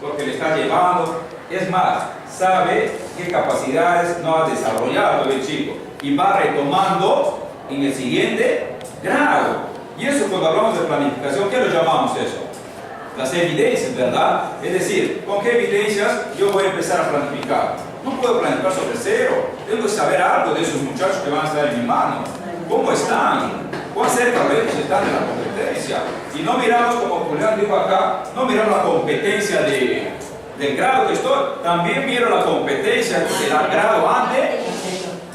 porque le está llevando. Es más, sabe qué capacidades no ha desarrollado el chico y va retomando en el siguiente grado. Y eso, cuando hablamos de planificación, ¿qué lo llamamos eso? Las evidencias, ¿verdad? Es decir, ¿con qué evidencias yo voy a empezar a planificar? No puedo planificar sobre cero. Tengo que saber algo de esos muchachos que van a estar en mi mano. ¿Cómo están? ¿Cuán cerca de ellos están de la competencia? Y no miramos, como Julián dijo acá, no miramos la competencia del grado que estoy. También miro la competencia del grado antes,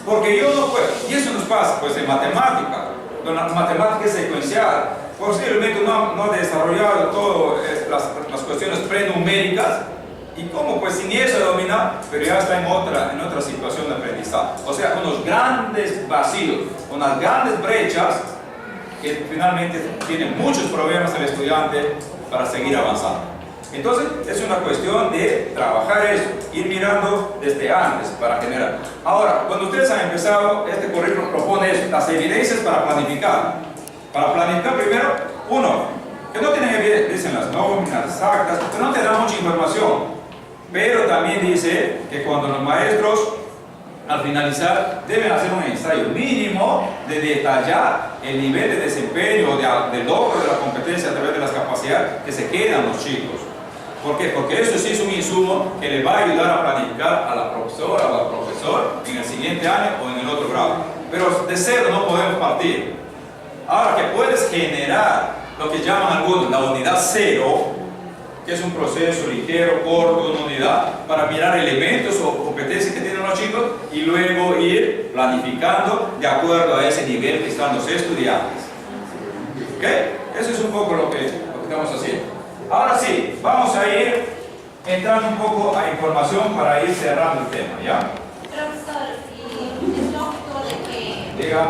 porque yo no puedo. Y eso nos pasa, pues, en matemática. La matemática es secuencial. Posiblemente no he desarrollado todas las cuestiones prenuméricas. ¿Y cómo? Pues sin eso domina, pero ya está en otra situación de aprendizaje. O sea, unos grandes vacíos, unas grandes brechas que finalmente tienen muchos problemas el estudiante para seguir avanzando. Entonces, es una cuestión de trabajar eso, ir mirando desde antes para generar. Ahora, cuando ustedes han empezado, este currículum propone eso, las evidencias para planificar. Para planificar, primero, uno, que no tienen evidencia, dicen las nóminas, las actas, que no te dan mucha información. Pero también dice que cuando los maestros, al finalizar, deben hacer un ensayo mínimo de detallar el nivel de desempeño, de logro de la competencia a través de las capacidades que se quedan los chicos. ¿Por qué? Porque eso sí es un insumo que le va a ayudar a planificar a la profesora o al profesor en el siguiente año o en el otro grado. Pero de cero no podemos partir. Ahora, que puedes generar lo que llaman algunos la unidad cero, que es un proceso ligero, corto, una unidad, para mirar elementos o competencias que tienen los chicos y luego ir planificando de acuerdo a ese nivel que están los estudiantes. ¿Ok? Eso es un poco lo que estamos haciendo. Ahora sí, vamos a ir entrando un poco a información para ir cerrando el tema, ¿ya? Profesor, es lógico de que Diga.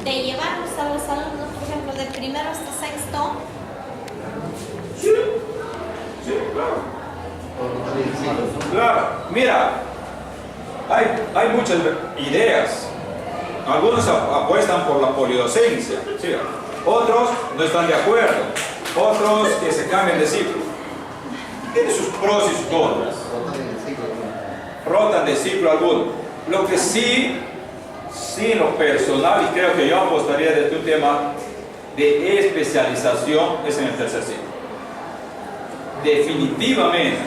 de llevarnos a los alumnos, por ejemplo, de primero hasta sexto. Sí, sí, claro. Claro, mira, hay muchas ideas. Algunos apuestan por la polidocencia, ¿sí? Otros no están de acuerdo, otros que se cambien de ciclo. Tiene sus pros y sus contras. Rotan de ciclo alguno. Lo que sí en lo personal, y creo que yo apostaría desde un tema de especialización, es en el tercer ciclo. Definitivamente,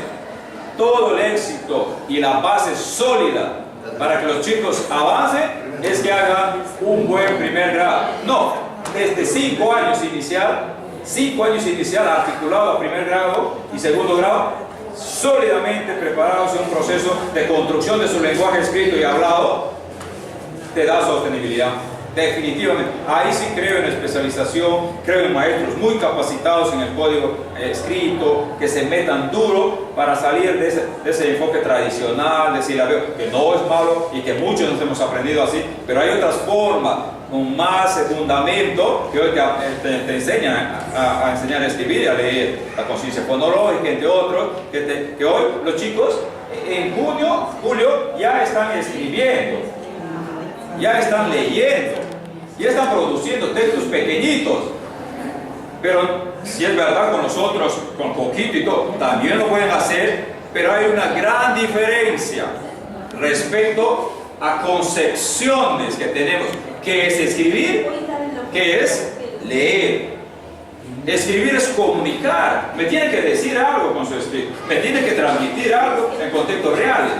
todo el éxito y la base sólida para que los chicos avancen es que hagan un buen primer grado. No, desde 5 años inicial, articulado a primer grado y segundo grado, sólidamente preparados en un proceso de construcción de su lenguaje escrito y hablado, te da sostenibilidad. Definitivamente, ahí sí creo en especialización, creo en maestros muy capacitados en el código escrito, que se metan duro para salir de ese enfoque tradicional, de silabeo, que no es malo y que muchos nos hemos aprendido así, pero hay otras formas con más fundamento que hoy te enseñan a enseñar a escribir y a leer, la conciencia fonológica, entre otros, que hoy los chicos en julio ya están escribiendo, ya están leyendo, ya están produciendo textos pequeñitos. Pero si es verdad con nosotros, con poquito y todo, también lo pueden hacer, pero hay una gran diferencia respecto a concepciones que tenemos, que es escribir, que es leer. Escribir es comunicar, me tiene que decir algo con su escrito, me tiene que transmitir algo en contextos reales.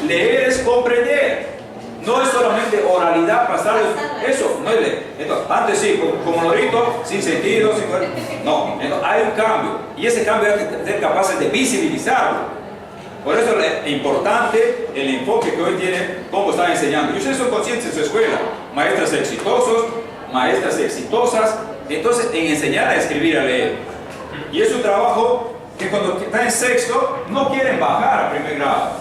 Leer es comprender. No es solamente oralidad, pasar eso, no es leer. Entonces, antes sí, como lorito, sin sentido, no, entonces, hay un cambio y ese cambio hay que ser capaces de visibilizarlo. Por eso es importante el enfoque que hoy tiene, cómo están enseñando. Y ustedes son conscientes en su escuela, maestras exitosos, maestras exitosas, entonces en enseñar a escribir, a leer. Y es un trabajo que cuando están en sexto no quieren bajar a primer grado.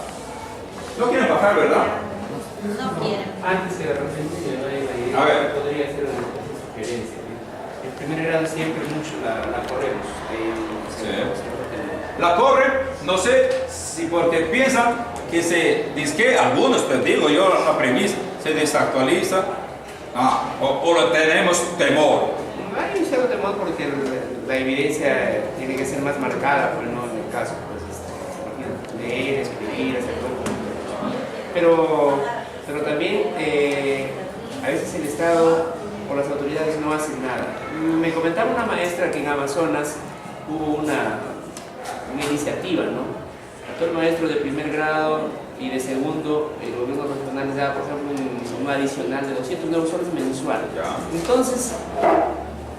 No quieren bajar, ¿verdad? No quieren. Antes de repente A ver. podría ser una sugerencia. En primer grado siempre mucho la corremos. La corren, no sé si porque piensan que algunos, te digo yo, la premisa, se desactualiza, o lo tenemos temor. Hay un cierto temor porque la evidencia tiene que ser más marcada, pero no en el caso. Pues, leer, escribir, hacer todo. Pero también a veces el Estado o las autoridades no hacen nada. Me comentaba una maestra que en Amazonas hubo una iniciativa, ¿no? A todo el maestro de primer grado y de segundo, el gobierno regional les daba, por ejemplo, un adicional de 209 soles mensual. Entonces,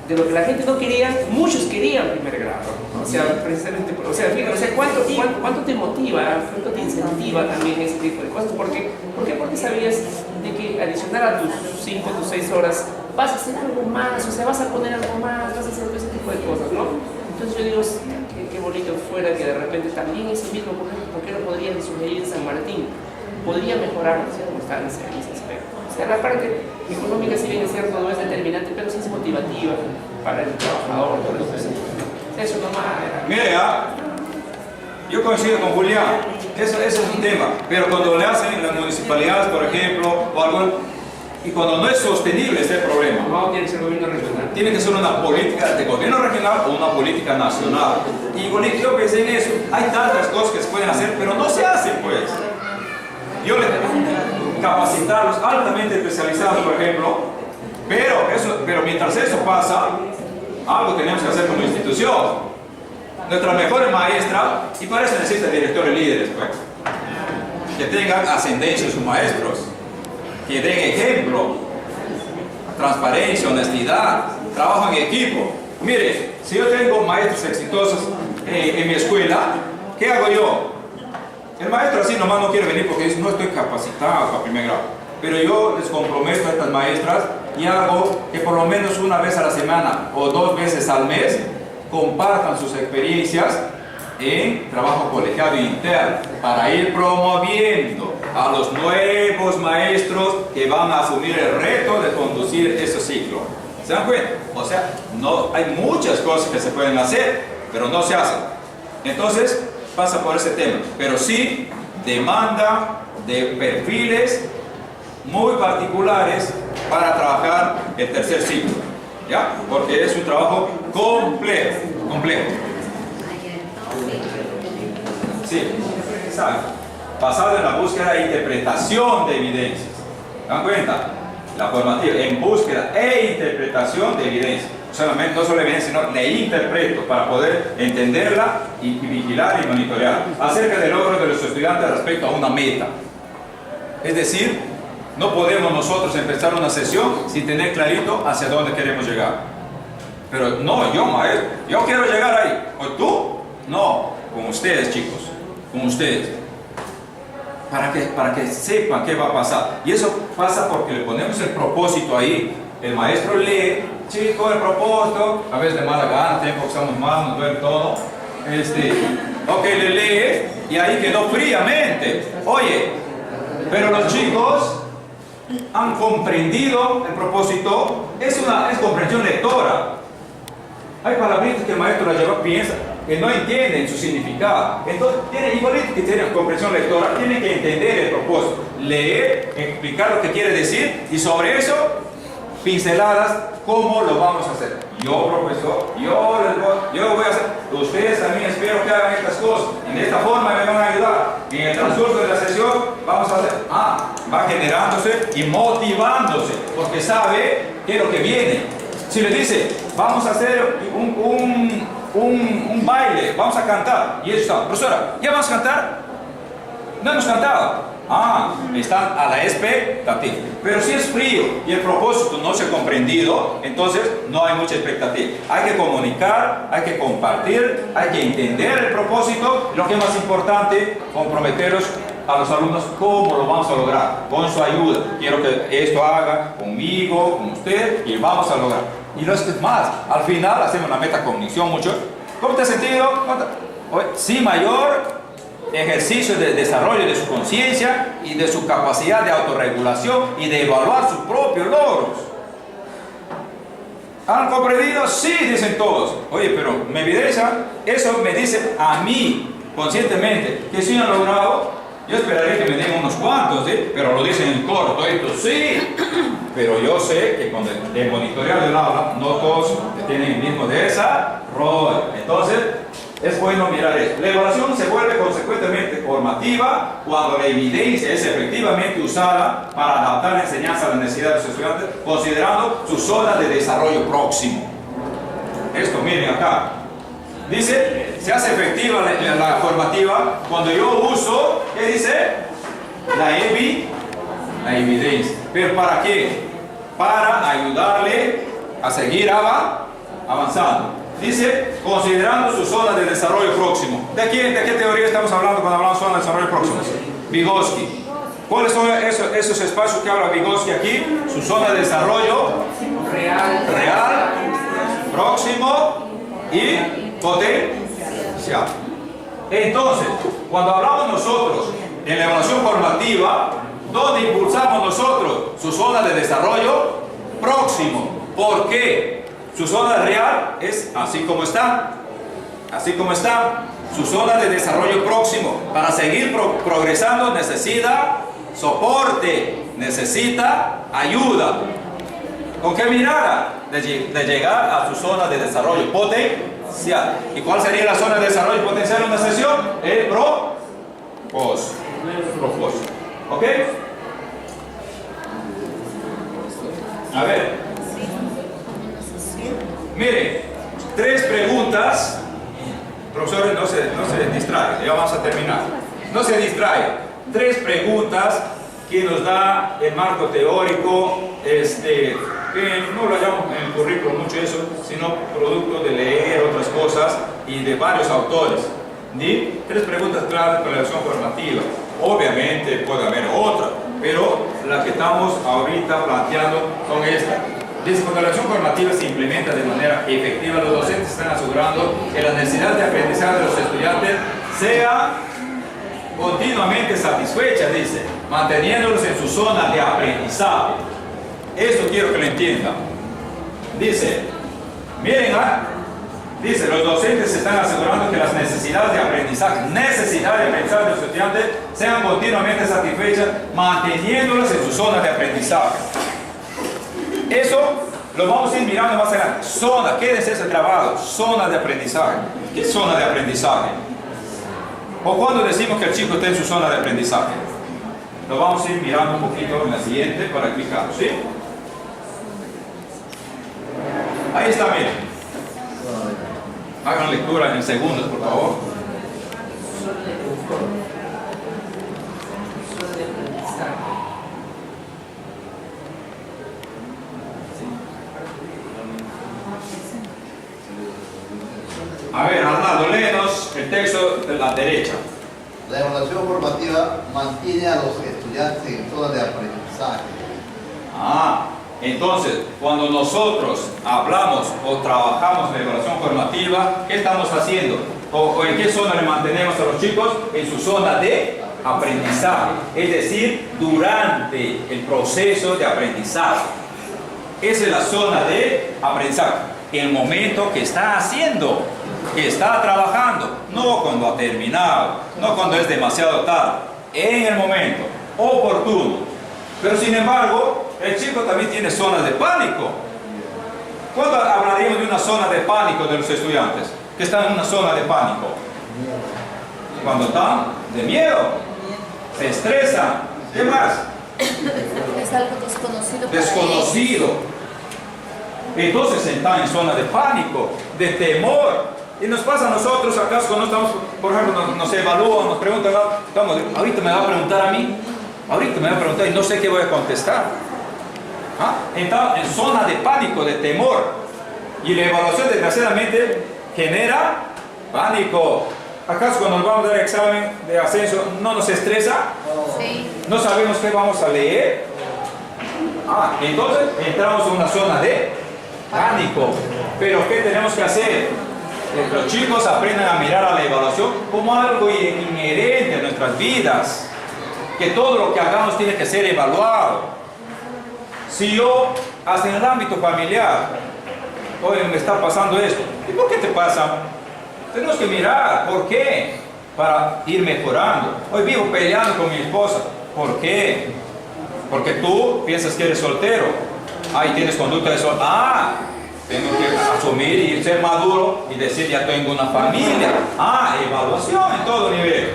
de lo que la gente no quería, muchos querían primer grado. O sea, precisamente, fíjate, ¿cuánto te motiva, cuánto te incentiva también ese tipo de cosas? ¿Por qué? Porque sabías de que adicionar a tus 5, tus 6 horas, vas a hacer algo más, o sea, vas a poner algo más, vas a hacer ese tipo de cosas, ¿no? Entonces yo digo, qué bonito fuera que de repente también ese mismo, ¿por qué no podrían sugerir en San Martín? Podría mejorar la circunstancia en ese aspecto. O sea, la parte económica, si bien es cierto, no es determinante, pero sí es motivativa para el trabajador. Eso nomás era. Mire, yo coincido con Julián, eso es un tema, pero cuando le hacen en las municipalidades, por ejemplo, o algo, y cuando no es sostenible este problema, No, tiene que ser gobierno regional. tiene que ser una política de gobierno regional o una política nacional. Y bonito, yo pensé en eso, hay tantas cosas que se pueden hacer, pero no se hacen, pues. Yo les capacitarlos altamente especializados, por ejemplo, pero mientras eso pasa, algo tenemos que hacer como institución. Nuestras mejores maestras, y para eso necesitan directores líderes, pues, que tengan ascendencia en sus maestros, que den ejemplo, transparencia, honestidad, trabajo en equipo. Mire, si yo tengo maestros exitosos en mi escuela, ¿qué hago yo? El maestro así nomás no quiere venir porque dice, no estoy capacitado para primer grado. Pero yo les comprometo a estas maestras y hago que por lo menos una vez a la semana o 2 veces al mes compartan sus experiencias en trabajo colegiado e interno para ir promoviendo a los nuevos maestros que van a asumir el reto de conducir ese ciclo. ¿Se dan cuenta? O sea, no, hay muchas cosas que se pueden hacer, pero no se hacen. Entonces, pasa por ese tema, pero sí demanda de perfiles muy particulares para trabajar el tercer ciclo, ¿ya? Porque es un trabajo complejo. Sí, exacto. Basado en la búsqueda e interpretación de evidencias. ¿Se dan cuenta? La formativa en búsqueda e interpretación de evidencias. No solo evidencia, sino le interpreto para poder entenderla y vigilar y monitorear acerca del logro de los estudiantes respecto a una meta. Es decir, no podemos nosotros empezar una sesión sin tener clarito hacia dónde queremos llegar. Pero no, yo maestro, yo quiero llegar ahí. ¿O tú? No, con ustedes, chicos, con ustedes. Para que sepan qué va a pasar. Y eso pasa porque le ponemos el propósito ahí. El maestro lee, chico, el propósito, a veces de mala gana, tiempo que estamos mal, nos duele todo. Ok, le lee y ahí quedó fríamente. Oye, pero los chicos han comprendido el propósito, es comprensión lectora. Hay palabritas que el maestro la lleva, piensa, que no entienden su significado. Entonces, igualito que tienen comprensión lectora, tienen que entender el propósito, leer, explicar lo que quiere decir y sobre eso, pinceladas, cómo lo vamos a hacer. Yo, profesor, yo voy a hacer. Ustedes también espero que hagan estas cosas. En esta forma me van a ayudar. Y en el transcurso de la sesión vamos a hacer. Va generándose y motivándose, porque sabe qué es lo que viene. Si le dice, vamos a hacer un baile, vamos a cantar. Y ellos están, profesora, ¿ya vamos a cantar? No hemos cantado. Están a la expectativa. Pero si es frío y el propósito no se ha comprendido, entonces no hay mucha expectativa. Hay que comunicar, hay que compartir, hay que entender el propósito. Lo que es más importante, comprometeros a los alumnos cómo lo vamos a lograr, con su ayuda. Quiero que esto haga conmigo, con usted, y vamos a lograr. Y lo es más, al final hacemos la metacognición mucho. ¿Cómo te has sentido? Sí, mayor ejercicio de desarrollo de su conciencia y de su capacidad de autorregulación y de evaluar sus propios logros. ¿Han comprendido? Sí, dicen todos. Oye, pero me evidencia, eso me dice a mí conscientemente que sí han logrado. Yo esperaría que me den unos cuantos, ¿sí? Pero lo dicen en corto, sí. Pero yo sé que con el monitorear del aula, no todos tienen el mismo desarrollo. Entonces, Es bueno mirar esto. La evaluación se vuelve consecuentemente formativa cuando la evidencia es efectivamente usada para adaptar la enseñanza a las necesidades de los estudiantes, considerando su zona de desarrollo próximo. Esto, miren acá. Dice, se hace efectiva la formativa cuando yo uso, ¿qué dice? La evidencia. ¿Pero para qué? Para ayudarle a seguir avanzando. Dice, considerando su zona de desarrollo próximo. ¿De qué teoría estamos hablando cuando hablamos de zona de desarrollo próximo? Vygotsky. ¿Cuáles son esos espacios que habla Vygotsky aquí? Su zona de desarrollo real, próximo y potencial. Entonces, cuando hablamos nosotros en la evaluación formativa, ¿dónde impulsamos nosotros? Su zona de desarrollo próximo. ¿Por qué? Su zona real es así como está. Así como está. Su zona de desarrollo próximo. Para seguir progresando necesita soporte, necesita ayuda. ¿Con qué mirada? De llegar a su zona de desarrollo potencial. ¿Y cuál sería la zona de desarrollo potencial en una sesión? El propósito. ¿Ok? A ver. Mire, 3 preguntas. Profesores, no se distraigan, ya vamos a terminar. No se distraigan. 3 preguntas que nos da el marco teórico, que no lo hallamos en el currículo mucho eso, sino producto de leer otras cosas y de varios autores. 3 preguntas claves para la evaluación formativa. Obviamente puede haber otra, pero las que estamos ahorita planteando son estas. Dice, cuando la evaluación formativa se implementa de manera efectiva, los docentes están asegurando que la necesidad de aprendizaje de los estudiantes sea continuamente satisfecha, dice, manteniéndolos en su zona de aprendizaje. Esto quiero que lo entiendan. Dice, miren, dice, los docentes están asegurando que las necesidades de aprendizaje de los estudiantes sean continuamente satisfechas, manteniéndolos en su zona de aprendizaje. Eso lo vamos a ir mirando más adelante. Zona, quédense ese grabado, zona de aprendizaje. ¿Qué es zona de aprendizaje? O cuando decimos que el chico está en su zona de aprendizaje. Lo vamos a ir mirando un poquito en la siguiente para explicarlo, ¿sí? Ahí está, miren. Hagan lectura en segundos, por favor. A ver, Arnaldo, léenos el texto de la derecha. La evaluación formativa mantiene a los estudiantes en zona de aprendizaje. Entonces, cuando nosotros hablamos o trabajamos en la evaluación formativa, ¿qué estamos haciendo? ¿O en qué zona le mantenemos a los chicos? En su zona de aprendizaje. Es decir, durante el proceso de aprendizaje. Esa es la zona de aprendizaje. El momento que está haciendo, que está trabajando, no cuando ha terminado, no cuando es demasiado tarde, en el momento oportuno. Pero sin embargo, el chico también tiene zonas de pánico. ¿Cuándo hablaríamos de una zona de pánico de los estudiantes? Que están en una zona de pánico. Cuando están de miedo, se estresan. ¿Qué más? Es algo desconocido. Desconocido. Entonces están en zona de pánico, de temor. Y nos pasa a nosotros, acaso cuando estamos, por ejemplo, nos evalúan, nos preguntan, ahorita me va a preguntar a mí, ahorita me va a preguntar y no sé qué voy a contestar. Está en zona de pánico, de temor. Y la evaluación desgraciadamente genera pánico. ¿Acaso cuando nos vamos a dar examen de ascenso no nos estresa? Sí. ¿No sabemos qué vamos a leer? Entonces entramos en una zona de pánico. Pero ¿qué tenemos que hacer? Que los chicos aprendan a mirar a la evaluación como algo inherente a nuestras vidas. Que todo lo que hagamos tiene que ser evaluado. Si yo, hasta en el ámbito familiar, oye, me está pasando esto, ¿y por qué te pasa? Tenemos que mirar, ¿por qué? Para ir mejorando. Hoy vivo peleando con mi esposa, ¿por qué? Porque tú piensas que eres soltero. Ahí tienes conducta de soltero. Tengo que asumir y ser maduro y decir, ya tengo una familia. Evaluación en todo nivel.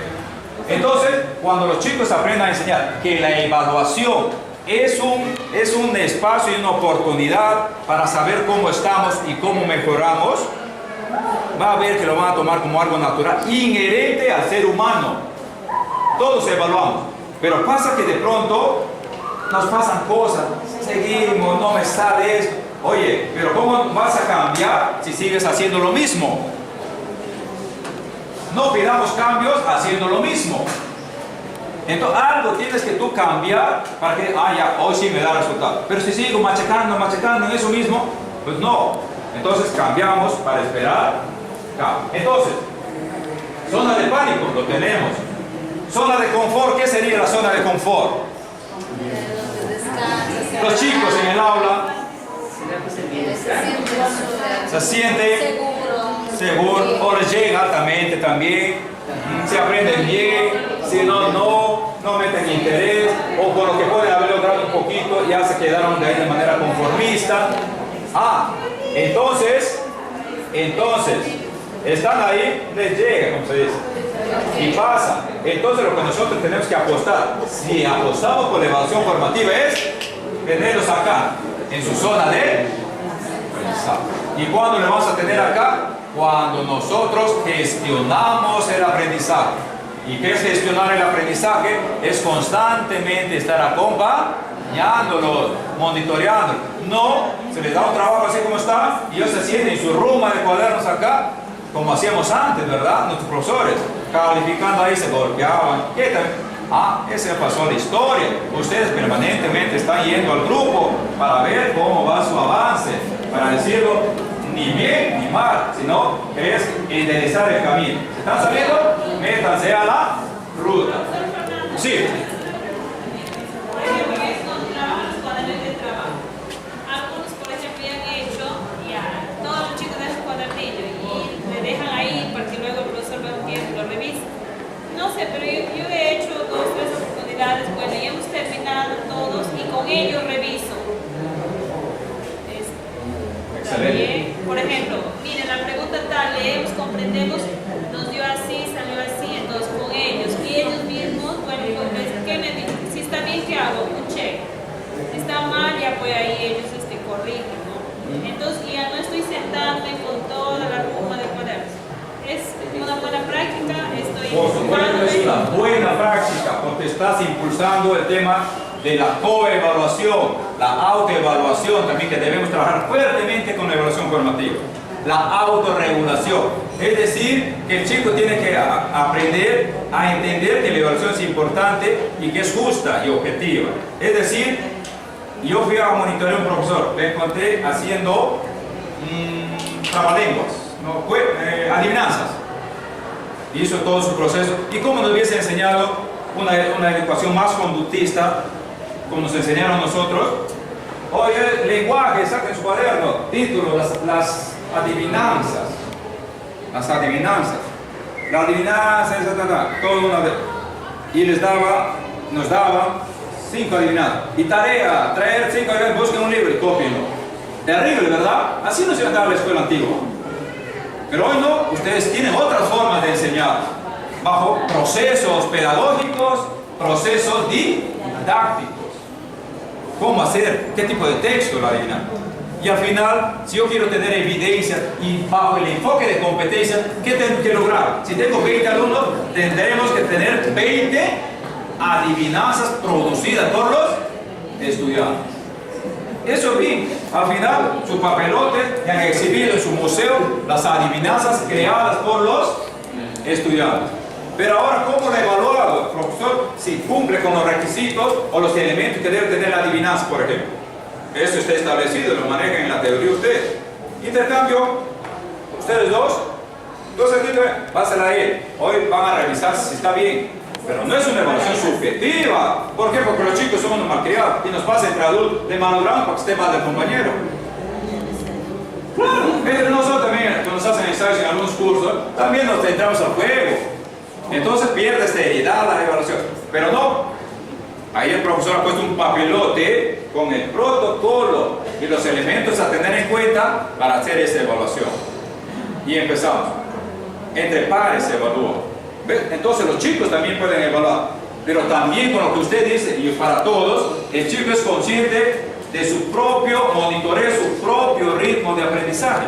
Entonces, cuando los chicos aprendan a enseñar que la evaluación es un espacio y una oportunidad para saber cómo estamos y cómo mejoramos, va a ver que lo van a tomar como algo natural, inherente al ser humano. Todos evaluamos, pero pasa que de pronto nos pasan cosas, seguimos, no me sale esto. Oye, pero ¿cómo vas a cambiar si sigues haciendo lo mismo? No pidamos cambios haciendo lo mismo. Entonces algo tienes que tú cambiar para que, ya, hoy sí me da resultado. Pero si sigo machacando en eso mismo, pues no. Entonces cambiamos para esperar cambio. Entonces, zona de pánico, lo tenemos. Zona de confort, ¿qué sería la zona de confort? Los chicos en el aula se sienten seguros, o les llega altamente también, se aprenden bien, si no meten interés, o con lo que pueden haber logrado un poquito, ya se quedaron de ahí de manera conformista. Entonces, están ahí, les llega, como se dice, y pasa. Entonces lo que nosotros tenemos que apostar, si apostamos por la evaluación formativa, es tenerlos acá, en su zona de aprendizaje. ¿Y cuándo le vamos a tener acá? Cuando nosotros gestionamos el aprendizaje. ¿Y qué es gestionar el aprendizaje? Es constantemente estar acompañándolos, monitoreándolos. No se les da un trabajo así como está y ellos se sienten en su ruma de cuadernos acá, como hacíamos antes, ¿verdad? Nuestros profesores, calificando ahí, se golpeaban. ¿Qué tal? Ese pasó la historia. Ustedes permanentemente están yendo al grupo para ver cómo va su avance, para decirlo ni bien ni mal, sino es enderezar el camino. ¿Se están saliendo? Métanse a la ruta. Sí. Algunos, por ejemplo, ya han hecho, todos los chicos dejan su cuadernillo y le dejan ahí para que luego el profesor vea un tiempo y lo revise. No sé, pero yo he hecho 2 o 3 oportunidades, bueno, y hemos terminado todos y con ellos reviso. También, por ejemplo, miren, la pregunta tal, leemos, comprendemos, nos dio así, salió así, entonces con ellos, y ellos mismos, bueno, pues, ¿qué me dicen? Si está bien, ¿qué hago? Un check. Si está mal, ya pues ahí ellos corrigen, ¿no? Entonces ya no estoy sentándome con toda la ruma de cuadernos. Es una buena práctica, Por supuesto, es una buena práctica, porque estás impulsando el tema de la coevaluación, la autoevaluación también, que debemos trabajar fuertemente con la evaluación formativa. La autorregulación, es decir, que el chico tiene que aprender a entender que la evaluación es importante y que es justa y objetiva. Es decir, yo fui a monitorear a un profesor, le encontré haciendo trabalenguas, adivinanzas. Hizo todo su proceso, y como nos hubiese enseñado una educación más conductista, como nos enseñaron nosotros. Oye, lenguaje, saquen su cuaderno, título, las adivinanzas. Las adivinanzas. La adivinanza, todo una vez. Y nos daban 5 adivinanzas. Y tarea, traer 5 adivinanzas, busquen un libro y cópienlo. Terrible, ¿verdad? Así nos iba a la escuela antigua. Pero hoy no, ustedes tienen otras formas de enseñar, bajo procesos pedagógicos, procesos didácticos. ¿Cómo hacer? ¿Qué tipo de texto lo adivinan? Y al final, si yo quiero tener evidencia y bajo el enfoque de competencia, ¿qué tengo que lograr? Si tengo 20 alumnos, tendremos que tener 20 adivinanzas producidas por los estudiantes. Eso es bien. Al final, su papelote ya han exhibido en su museo las adivinanzas creadas por los estudiantes. Pero ahora, ¿cómo lo ha evaluado el profesor? Si cumple con los requisitos o los elementos que debe tener la adivinanza, por ejemplo. Eso está establecido, lo manejan en la teoría ustedes. Intercambio, ustedes dos. Entonces, pásenla ahí. Hoy van a revisar si está bien. Pero no es una evaluación subjetiva. ¿Por qué? Porque los chicos somos malcriados y nos pasa entre adultos de madurando para que esté mal del compañero. Claro, entre nosotros también, cuando nos hacen ensayos en algunos cursos, también nos entramos al juego. Entonces pierde seriedad la evaluación. Pero no. Ahí el profesor ha puesto un papelote con el protocolo y los elementos a tener en cuenta para hacer esta evaluación. Y empezamos. Entre pares se evalúa. ¿Ves? Entonces los chicos también pueden evaluar, pero también con lo que usted dice, y para todos, el chico es consciente de su propio monitoreo, su propio ritmo de aprendizaje.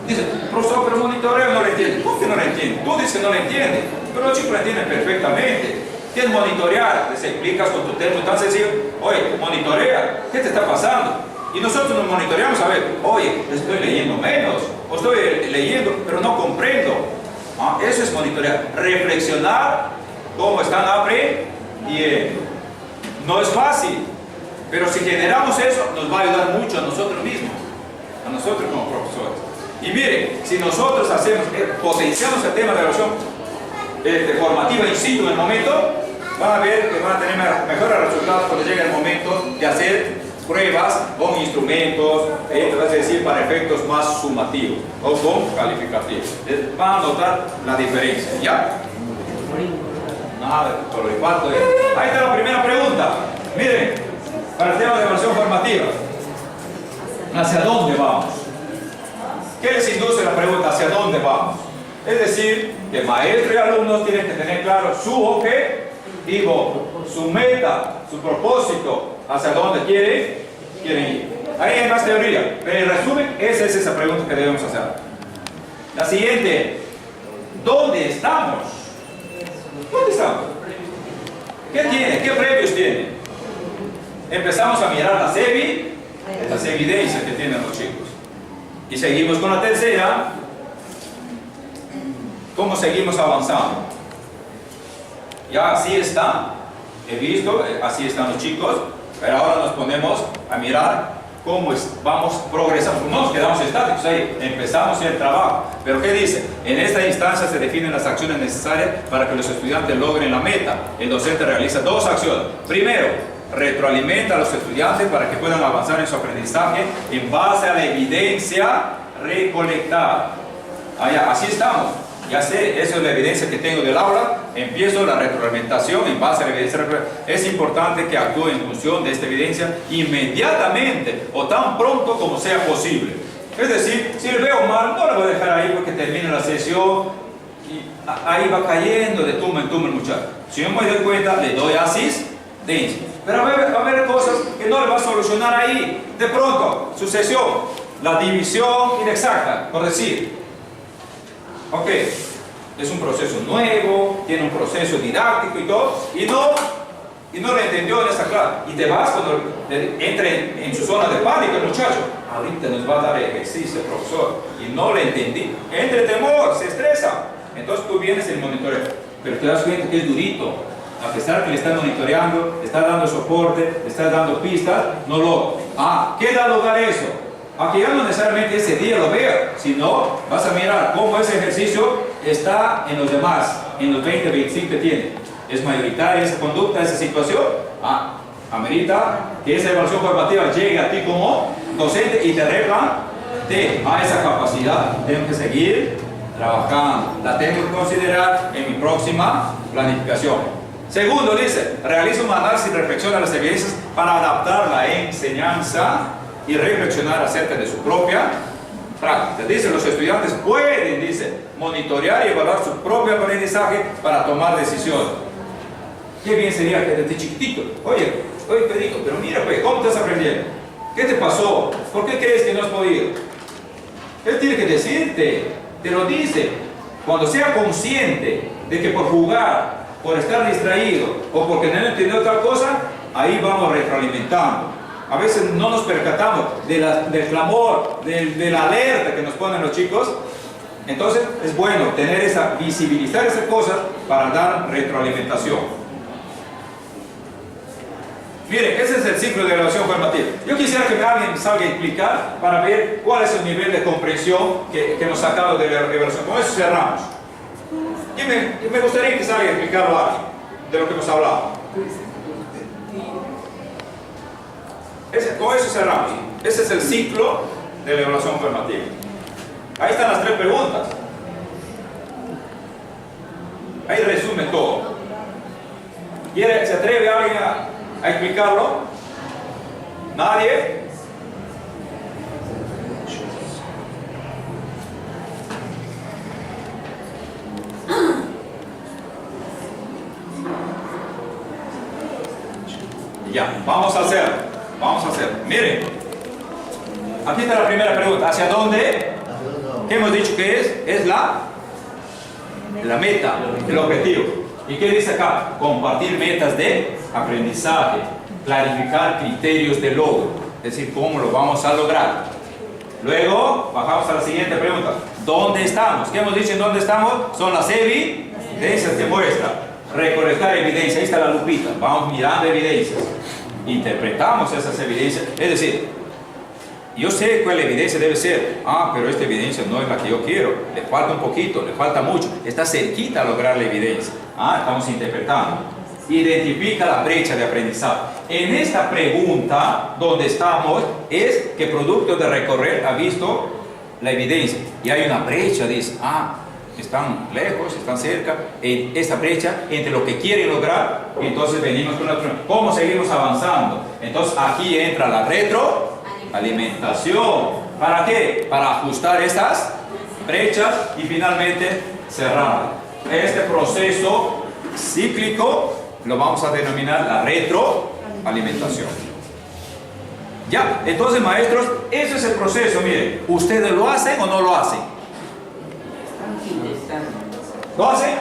Dice, profesor, pero monitoreo no lo entiende. ¿Por qué no lo entiende? Tú dices que no lo entiende, pero los chicos lo entienden perfectamente. ¿Qué es monitorear? Les explicas con tu término tan sencillo. Oye, monitorea, ¿qué te está pasando? Y nosotros nos monitoreamos a ver, oye, estoy leyendo menos, o estoy leyendo, pero no comprendo. Eso es monitorear. Reflexionar cómo están aprendiendo. No es fácil, pero si generamos eso, nos va a ayudar mucho a nosotros mismos, a nosotros como profesores. Y miren, si nosotros hacemos, potenciamos el tema de evaluación formativa in situ en el momento, van a ver que van a tener mejores resultados cuando llegue el momento de hacer pruebas con instrumentos, es decir, para efectos más sumativos o con calificativos. Van a notar la diferencia, ¿ya? Nada, por el impacto de... Ahí está la primera pregunta. Miren, para el tema de evaluación formativa, ¿hacia dónde vamos? ¿Qué les induce la pregunta? ¿Hacia dónde vamos? Es decir, que maestro y alumnos tienen que tener claro su objetivo, su meta, su propósito, hacia dónde quieren ir. Ahí hay más teoría, pero en resumen, esa es esa pregunta que debemos hacer. La siguiente, ¿dónde estamos? ¿Dónde estamos? ¿Qué tiene? ¿Qué previos tiene? Empezamos a mirar las evidencias que tienen los chicos. Y seguimos con la tercera. ¿Cómo seguimos avanzando? Ya así está. He visto, así están los chicos. Pero ahora nos ponemos a mirar cómo vamos progresando. No nos quedamos estáticos ahí. Empezamos el trabajo. Pero ¿qué dice? En esta instancia se definen las acciones necesarias para que los estudiantes logren la meta. El docente realiza dos acciones. Primero, retroalimenta a los estudiantes para que puedan avanzar en su aprendizaje en base a la evidencia recolectada. Así estamos. Ya sé, esa es la evidencia que tengo del aula. Empiezo la retroalimentación en base a la evidencia recolectada. Es importante que actúe en función de esta evidencia inmediatamente o tan pronto como sea posible. Es decir, si le veo mal, no lo voy a dejar ahí porque termina la sesión y ahí va cayendo de tumba en tumba el muchacho. Si yo me doy cuenta, le doy asistencia. Pero va a haber cosas que no le va a solucionar ahí. De pronto, sucesión, la división inexacta, por decir. Ok, es un proceso nuevo, tiene un proceso didáctico y todo, y no lo entendió en esa clase. Y te vas cuando entre en su zona de pánico el muchacho. Ahorita nos va a dar ejercicio, profesor, y no lo entendí. Entre temor, se estresa. Entonces tú vienes el monitoreo, pero te das cuenta que es durito. A pesar que le estás monitoreando, le estás dando soporte, le estás dando pistas, no lo... ¿qué da lugar a eso? A que ya no necesariamente ese día lo vea, sino vas a mirar cómo ese ejercicio está en los demás, en los 20, 25 que tiene. ¿Es mayoritaria esa conducta, esa situación? Amerita que esa evaluación formativa llegue a ti como docente y te replante a esa capacidad. Tengo que seguir trabajando, la tengo que considerar en mi próxima planificación. Segundo, dice, realiza un análisis y reflexiona las evidencias para adaptar la enseñanza y reflexionar acerca de su propia práctica. Dice, los estudiantes pueden, dice, monitorear y evaluar su propio aprendizaje para tomar decisiones. Qué bien sería que desde chiquitito, oye, Federico, pero mira, pues, ¿cómo estás aprendiendo? ¿Qué te pasó? ¿Por qué crees que no has podido? Él tiene que decirte, te lo dice. Cuando sea consciente de que por jugar, por estar distraído o porque no entendió tal cosa, ahí vamos retroalimentando. A veces no nos percatamos del clamor, de la alerta que nos ponen los chicos. Entonces es bueno visibilizar esas cosas para dar retroalimentación. Miren, ese es el ciclo de evaluación formativa. Yo quisiera que alguien salga a explicar para ver cuál es el nivel de comprensión que hemos sacado de la evaluación. Con eso cerramos. Me gustaría que salga a explicarlo a alguien de lo que hemos hablado. Con eso cerramos. Ese es el ciclo de la evaluación formativa. Ahí están las 3 preguntas. Ahí resume todo. ¿Se atreve alguien a explicarlo? ¿Nadie? Ya, vamos a hacer. Miren, aquí está la primera pregunta. ¿Hacia dónde? ¿Qué hemos dicho que es? Es la meta, el objetivo. ¿Y qué dice acá? Compartir metas de aprendizaje, clarificar criterios de logro, es decir, cómo lo vamos a lograr. Luego, bajamos a la siguiente pregunta. ¿Dónde estamos? ¿Qué hemos dicho en dónde estamos? Son las evidencias que muestra. Recolectar evidencia, ahí está la lupita. Vamos mirando evidencias. Interpretamos esas evidencias, es decir, yo sé cuál evidencia debe ser. Pero esta evidencia no es la que yo quiero. Le falta un poquito, le falta mucho. Está cerquita a lograr la evidencia. Estamos interpretando. Identifica la brecha de aprendizaje. En esta pregunta, donde estamos, es que producto de recorrer ha visto la evidencia. Y hay una brecha, dice, están lejos, están cerca. En esta brecha entre lo que quieren lograr, entonces venimos con la pregunta, ¿cómo seguimos avanzando? Entonces aquí entra la retroalimentación. ¿Para qué? Para ajustar estas brechas y finalmente cerrar. Este proceso cíclico lo vamos a denominar la retroalimentación. Ya, entonces maestros, ese es el proceso. Miren, ¿ustedes lo hacen o no lo hacen? ¿Lo hacen?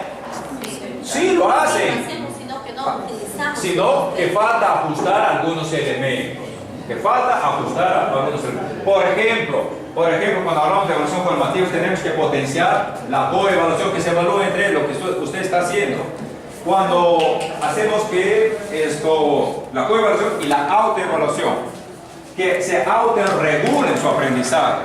Sí, lo hacen. Sino que no utilizamos. Sino que falta ajustar algunos elementos. Por ejemplo, cuando hablamos de evaluación formativa, tenemos que potenciar la coevaluación, que se evalúe entre lo que usted está haciendo. Cuando hacemos que la coevaluación y la autoevaluación, que se autorregulen su aprendizaje,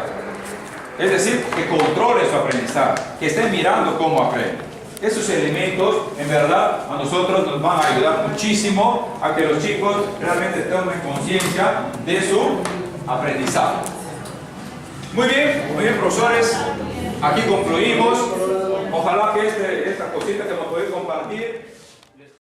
es decir, que controlen su aprendizaje, que estén mirando cómo aprenden. Esos elementos, en verdad, a nosotros nos van a ayudar muchísimo a que los chicos realmente tomen conciencia de su aprendizaje. Muy bien, profesores, aquí concluimos. Ojalá que esta cosita que hemos podido compartir